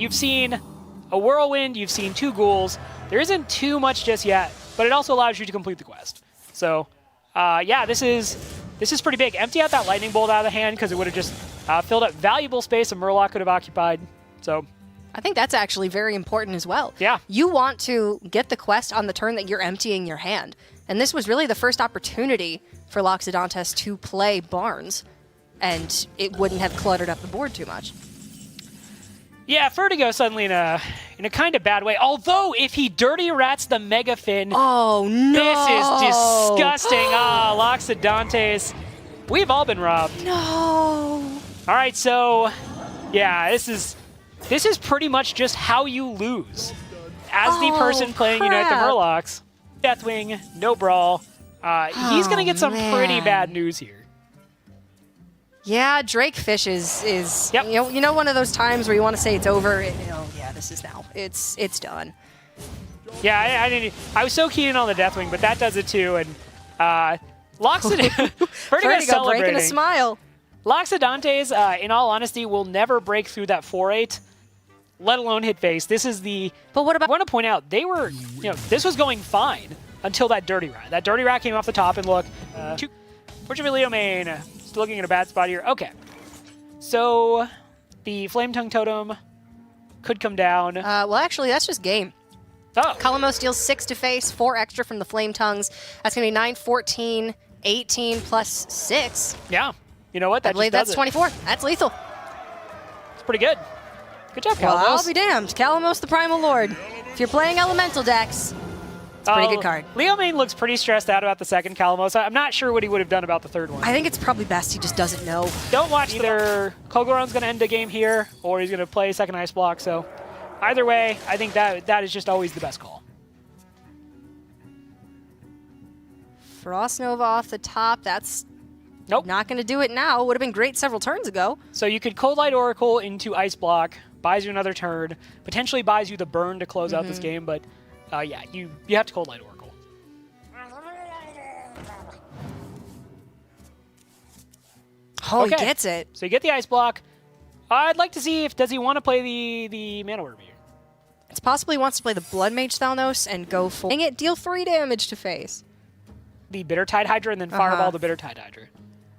you've seen a whirlwind, you've seen 2 ghouls. There isn't too much just yet, but it also allows you to complete the quest. So, yeah, this is pretty big. Empty out that lightning bolt out of the hand because it would have just filled up valuable space a Murloc could have occupied. So, I think that's actually very important as well. Yeah. You want to get the quest on the turn that you're emptying your hand. And this was really the first opportunity for Loxodontes to play Barnes, and it wouldn't have cluttered up the board too much. Yeah, Vertigo suddenly in a kind of bad way. Although, if he dirty rats the Mega Fin, oh no, this is disgusting. Loxodontes, we've all been robbed. No. All right, so yeah, this is pretty much just how you lose as the person playing Unite the Murlocs. Deathwing, no brawl. He's gonna get some pretty bad news here. Yeah, Drakefish is yep. you know one of those times where you want to say it's over. Yeah, this is now. It's done. Yeah, I was so keen on the Deathwing, but that does it too. And Vertigo breaking a smile. Loxodontes, in all honesty, will never break through that 4-8, let alone hit face. This is the. But what about? I want to point out they were, this was going fine until that Dirty Rat. That Dirty Rat came off the top, and look, fortunately, Leomane still looking in a bad spot here. Okay, so the Flame Tongue Totem could come down. Well, actually, that's just game. Oh. Kalamos deals 6 to face, 4 extra from the Flame Tongues. That's going to be 9, 14, 18 plus 6. Yeah. You know what? I believe that's 24. That's lethal. It's pretty good. Good job, Kalamos. Well, I'll be damned. Kalamos the Primal Lord. If you're playing Elemental decks, it's a pretty good card. Leomane looks pretty stressed out about the second Kalamos. I'm not sure what he would have done about the third one. I think it's probably best he just doesn't know. Don't watch either Coglorin's going to end the game here, or he's going to play second Ice Block. So either way, I think that is just always the best call. Frost Nova off the top. That's nope. Not going to do it now. Would have been great several turns ago. So you could Cold Light Oracle into Ice Block, buys you another turn, potentially buys you the burn to close out this game, but yeah, you have to Cold Light Oracle. Oh, okay. He gets it. So you get the Ice Block. I'd like to see does he want to play the Mana Orb here? It's possible he wants to play the Blood Mage Thalnos and go for it, deal 3 damage to face. The Bitter Tide Hydra and then Fireball the Bitter Tide Hydra.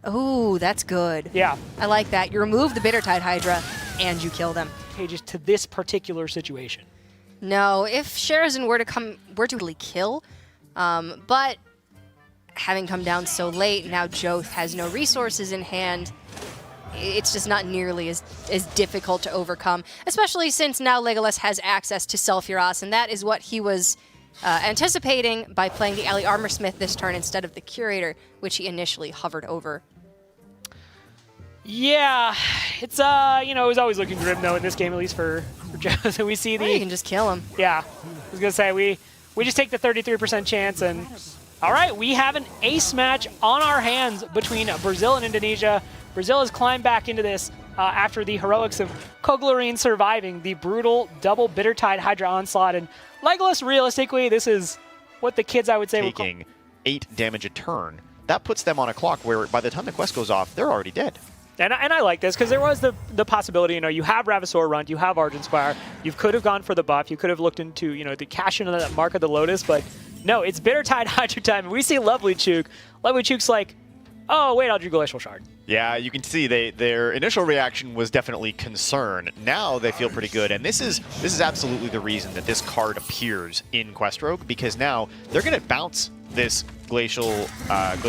Ooh, that's good. Yeah. I like that. You remove the Bitter Tide Hydra and you kill them. Just to this particular situation. No, if Sherazin were to really kill, but having come down so late, now Joth has no resources in hand. It's just not nearly as difficult to overcome, especially since now Legolas has access to Sulfuras, and that is what he was anticipating by playing the Alley Armorsmith this turn instead of the Curator, which he initially hovered over. Yeah, it's it was always looking grim though in this game, at least for Joe. So we see you can just kill him. Yeah, I was gonna say we just take the 33% chance, and all right, we have an ace match on our hands between Brazil and Indonesia. Brazil has climbed back into this after the heroics of Coglorin surviving the brutal double Bitter Tide Hydra onslaught, and Legolas, realistically, this is what the kids I would say taking 8 damage a turn. That puts them on a clock where by the time the quest goes off, they're already dead. And I like this because there was the possibility, you have Ravasaur Runt, you have Argentspire, you could have gone for the buff, you could have looked into, the cash in on that Mark of the Lotus, but no, it's Bitter Tide Hydra time, and we see Lovely Chook. Lovely Chook's like, oh, wait, I'll do Glacial Shard. Yeah, you can see their initial reaction was definitely concern. Now they feel pretty good, and this is absolutely the reason that this card appears in Quest Rogue, because now they're going to bounce this Glacial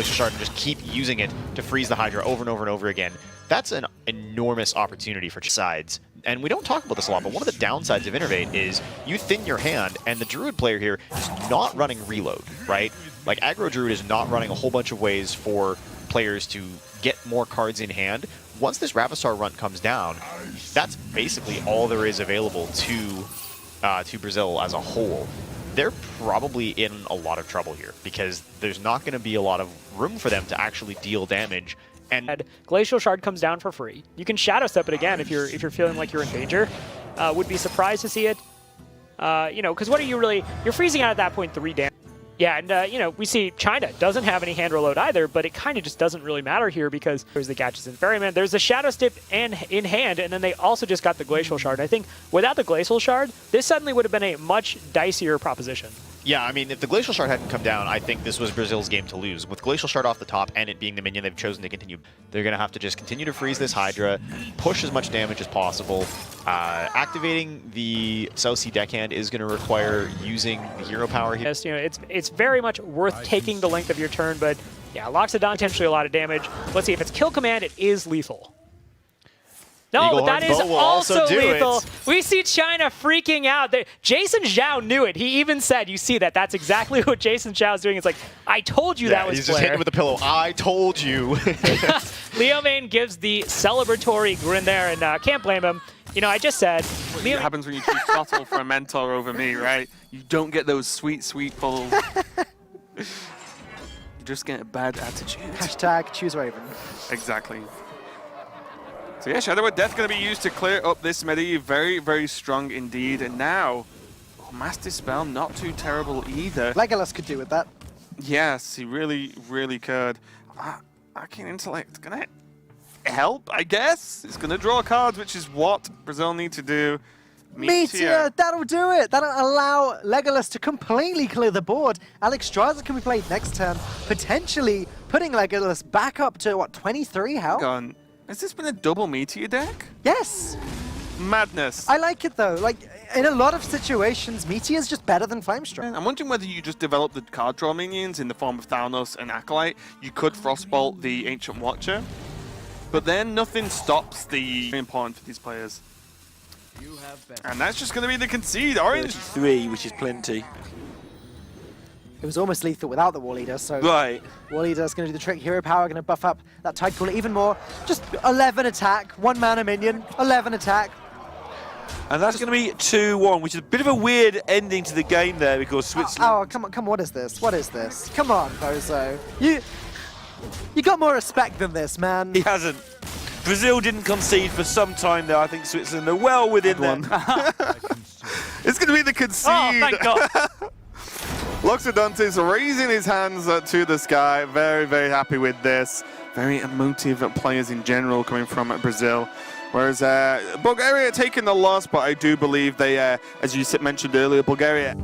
Shard and just keep using it to freeze the Hydra over and over and over again. That's an enormous opportunity for sides. And we don't talk about this a lot, but one of the downsides of Innervate is you thin your hand, and the Druid player here is not running reload, right? Like, Aggro Druid is not running a whole bunch of ways for players to get more cards in hand. Once this Ravasaur Runt comes down, that's basically all there is available to Brazil as a whole. They're probably in a lot of trouble here because there's not going to be a lot of room for them to actually deal damage. And Glacial Shard comes down for free. You can Shadow Step it again if you're feeling like you're in danger. Would be surprised to see it. Because what are you really? You're freezing out at that point 3 damage. Yeah, and you know, we see China doesn't have any hand reload either, but it kind of just doesn't really matter here because there's the Gadgets and Ferryman, there's the Shadow Stip in hand, and then they also just got the Glacial Shard. I think without the Glacial Shard, this suddenly would have been a much dicier proposition. Yeah, I mean, if the Glacial Shard hadn't come down, I think this was Brazil's game to lose. With Glacial Shard off the top and it being the minion they've chosen to continue, they're going to have to just continue to freeze this Hydra, push as much damage as possible. Activating the South Sea Deckhand is going to require using the hero power here. Yes, you know, it's very much worth taking the length of your turn, but yeah, Loxodontes potentially a lot of damage. Let's see, if it's kill command, it is lethal. No, but that is also lethal. We see China freaking out. Jason Zhao knew it. He even said, you see that, that's exactly what Jason Zhao is doing. It's like, I told you that was he's Blair. just hitting with the pillow. I told you. Leomane gives the celebratory grin there, and can't blame him. You know, I just said... What happens when you choose Subtle for a mentor over me, right? You don't get those sweet, sweet pulls. You just get a bad attitude. Hashtag choose Raven. Exactly. So yeah, Shadow of Death going to be used to clear up this midi. Very, very strong indeed. And now, Mass Dispel, not too terrible either. Legolas could do with that. Yes, he really, really could. Arcane Intellect going to help, I guess. It's going to draw cards, which is what Brazil need to do. Meteor, that'll do it. That'll allow Legolas to completely clear the board. Alex Straza can be played next turn, potentially putting Legolas back up to, what, 23 health? Has this been a double Meteor deck? Yes. Madness. I like it though. Like, in a lot of situations, Meteor's just better than Flamestroke. I'm wondering whether you just develop the card draw minions in the form of Thanos and Acolyte. You could Frostbolt the Ancient Watcher, but then nothing stops the important for these players. And that's just going to be the concede. Orange 3, which is plenty. It was almost lethal without the War Eater, so Right. War Eater's going to do the trick. Hero Power going to buff up that Tidecrawler even more. Just 11 attack, 1 mana minion, 11 attack. And that's going to be 2-1, which is a bit of a weird ending to the game there because Switzerland... Oh, come on, what is this? What is this? Come on, Bozo. You got more respect than this, man. He hasn't. Brazil didn't concede for some time there. I think Switzerland are well within one. It's going to be the concede. Oh, thank God. Loxodontes raising his hands to the sky. Very, very happy with this. Very emotive players in general coming from Brazil. Whereas Bulgaria taking the loss, but I do believe they, as you mentioned earlier, Bulgaria